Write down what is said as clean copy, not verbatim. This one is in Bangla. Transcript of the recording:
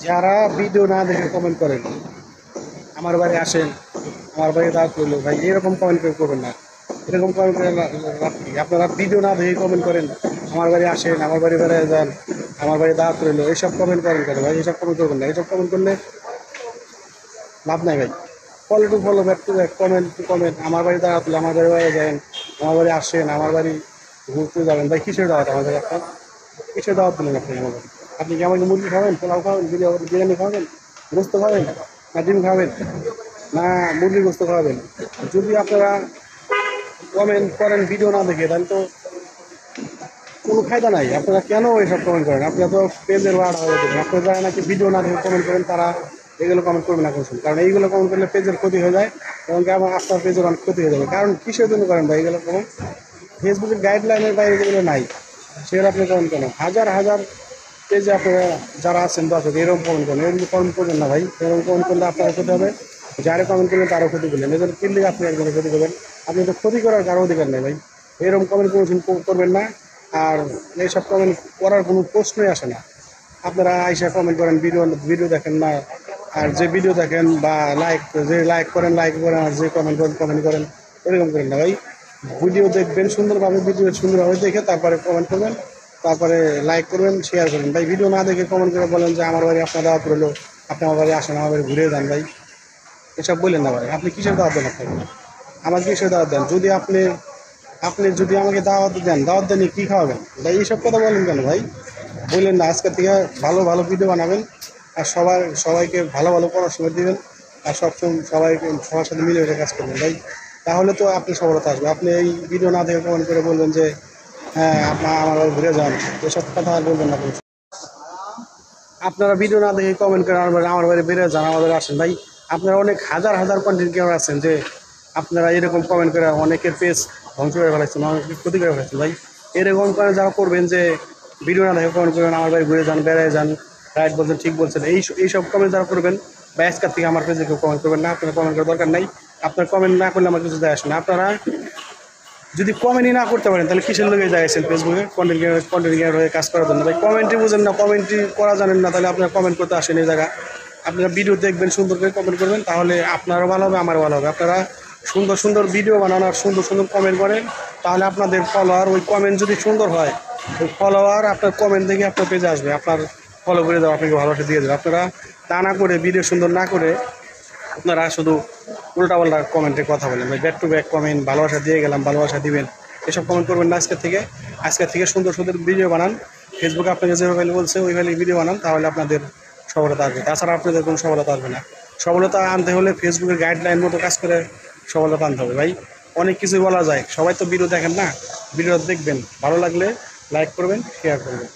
যারা ভিডিও না দেখে কমেন্ট করেন, আমার বাড়ি আসেন, আমার বাড়ি দাওয়াত করলো, ভাই এরকম কমেন্ট করবেন না। এরকম কমেন্ট করে লাভ কি? আপনারা ভিডিও না দেখে কমেন্ট করেন, আমার বাড়ি আসেন, আমার বাড়ি বেড়ায় যান, আমার বাড়ি দাওয়াত রইলো, এইসব কমেন্ট করেন কেন ভাই? এইসব কমেন্ট করবেন না। এইসব কমেন্ট করলে লাভ নাই ভাই। Follow to follow, back to back, comment two comment, আমার বাড়ি দাওয়াত হলো, আমার বাড়ি বেড়ায় যান, আমার বাড়ি আসেন, আমার বাড়ি ঘুরতে যাবেন। ভাই কিসের দাওয়াত আমাদের? আপনার কিসের দাওয়াত দিলেন আপনি আমার বাড়ি? আপনি কি আমাকে মুরগি খাবেন, পোলাও খাবেন, বিরিয়ানি খাবেন, গোস্ত খাবেন, না ডিম খাবেন, না মুরগির গোস্ত খাবেন? যদি আপনারা কমেন্ট করেন ভিডিও না দেখে, তাহলে তো কোনো ফায়দা নাই। আপনারা কেন এসব কমেন্ট করেন? আপনারা তো পেজের ওয়ার্ড হয়ে দেবেন। আপনারা যারা নাকি ভিডিও না দেখে কমেন্ট করেন, তারা এগুলো কমেন্ট করবে না কোনদিন। কারণ এইগুলো কমেন্ট করলে পেজের ক্ষতি হয়ে যায় এবং আমার আপনার পেজের অনেক ক্ষতি হয়ে যাবে। কারণ কিসের জন্য করেন ভাই এগুলো কমেন্ট? ফেসবুকের গাইডলাইনের বাইরে যেগুলো নাই সেগুলো আপনি কমেন্ট করেন। হাজার হাজার পেজে আপনারা যারা আছেন দর্শক, এরকম কমেন্ট করেন। এরকম কমেন্ট করবেন না ভাই। এরকম কমেন্ট করলে আপনারা ক্ষতি হবে, যারা কমেন্ট করবেন তারও ক্ষতি করলেন। এদের কিনলে আপনি একজনের ক্ষতি করবেন। আপনি তো ক্ষতি করার কারো অধিকার নেই ভাই। এরকম কমেন্ট কোনোদিন করবেন না। আর এইসব কমেন্ট করার কোনো প্রশ্নই আসে না। আপনারা আইসা কমেন্ট করেন, ভিডিও ভিডিও দেখেন না। আর যে ভিডিও দেখেন বা লাইক করেন আর যে কমেন্ট করেন এরকম করেন না ভাই। ভিডিও দেখবেন সুন্দরভাবে, ভিডিও সুন্দরভাবে দেখে তারপরে কমেন্ট করবেন, তারপরে লাইক করবেন, শেয়ার করবেন। ভাই ভিডিও না দেখে কমেন্ট করে বলেন যে আমার বাড়ি আপনার দাওয়াত রইলো, আপনি আমার বাড়ি আসেন, আমার বাড়ি ঘুরে যান। ভাই এসব বললেন না ভাই। আপনি কিসের দাওয়াত দেন? আপনাকে আমার কিসের দাওয়াত দেন? যদি আপনি আপনি যদি আমাকে দাওয়াত দেন কী খাওয়াবেন ভাই? এইসব কথা বলেন কেন ভাই? বললেন না। আজকের থেকে ভালো ভালো ভিডিও বানাবেন আর সবাইকে ভালো ভালো পড়াশোনা দিবেন আর সবসময় সবার সাথে মিলে কাজ করবেন ভাই। তাহলে তো আপনি সফলতা আসবে। আপনি এই ভিডিও না দেখে কমেন্ট করে বলবেন যে হ্যাঁ আপনার আমার বাড়ি ঘুরে যান, এসব কথা আর বলবেন না। আপনারা ভিডিও না দেখে কমেন্ট করে আমার বাড়ি বেড়ে যান, আমার বাড়ি আসেন। ভাই আপনারা অনেক হাজার হাজার কন্টেন্ট ক্রিয়েটর আছেন যে আপনারা এরকম কমেন্ট করে অনেকের পেজ ধ্বংস করে ফেলাচ্ছেন, অনেকের ক্ষতি করে ফেলাচ্ছেন। ভাই এরকম করে যারা করবেন যে ভিডিও না দেখে কমেন্ট করবেন, আমার বাড়ি ঘুরে যান, বেড়ায় যান, রাইট বলছেন, ঠিক বলছেন, এইসব কমেন্ট যারা করবেন বা আজকের থেকে আমার পেজে কেউ কমেন্ট করবেন না। আপনারা কমেন্ট করার দরকার নাই। আপনার কমেন্ট না করলে আমার কিছু যায় আসে না। আপনারা যদি কমেন্টই না করতে পারেন তাহলে কিসের লোকে যাইছেন ফেসবুকে কন্টেন্ট ক্রিয়েটর হয়ে কাজ করার জন্য? ভাই কমেন্টই বুঝেন না, কমেন্টই করা জানেন না, তাহলে আপনারা কমেন্ট করতে আসেন এই জায়গা। আপনারা ভিডিও দেখবেন, সুন্দর করে কমেন্ট করবেন, তাহলে আপনারও ভালো হবে, আমারও ভালো হবে। আপনারা সুন্দর সুন্দর ভিডিও বানান আর সুন্দর সুন্দর কমেন্ট করেন, তাহলে আপনাদের ফলোয়ার, ওই কমেন্ট যদি সুন্দর হয়, ওই ফলোয়ার আপনার কমেন্ট দেখে আপনার পেজে আসবে, আপনার ফলো করে দেওয়া, আপনাকে ভালোবাসা দিয়ে দেবে। আপনারা তা না করে, ভিডিও সুন্দর না করে আপনারা শুধু উল্টাপাল্টা কমেন্টে কথা বলেন। ভাই ব্যাক টু ব্যাক কমেন্ট, ভালোবাসা দিয়ে গেলাম, ভালোবাসা দিবেন, এসব কমেন্ট করবেন না। আজকের থেকে সুন্দর সুন্দর ভিডিও বানান। ফেসবুকে আপনাকে যেভাবে বলছে ওইভাবে ভিডিও বানান, তাহলে আপনাদের সফলতা আসবে। তাছাড়া আপনাদের কোনো সফলতা আসবে না। সফলতা আনতে হলে ফেসবুকের গাইডলাইন মতো কাজ করে সফলতা আনতে হবে। ভাই অনেক কিছুই বলা যায়, সবাই তো ভিডিও দেখেন না। ভিডিও দেখবেন, ভালো লাগলে লাইক করবেন, শেয়ার করবেন।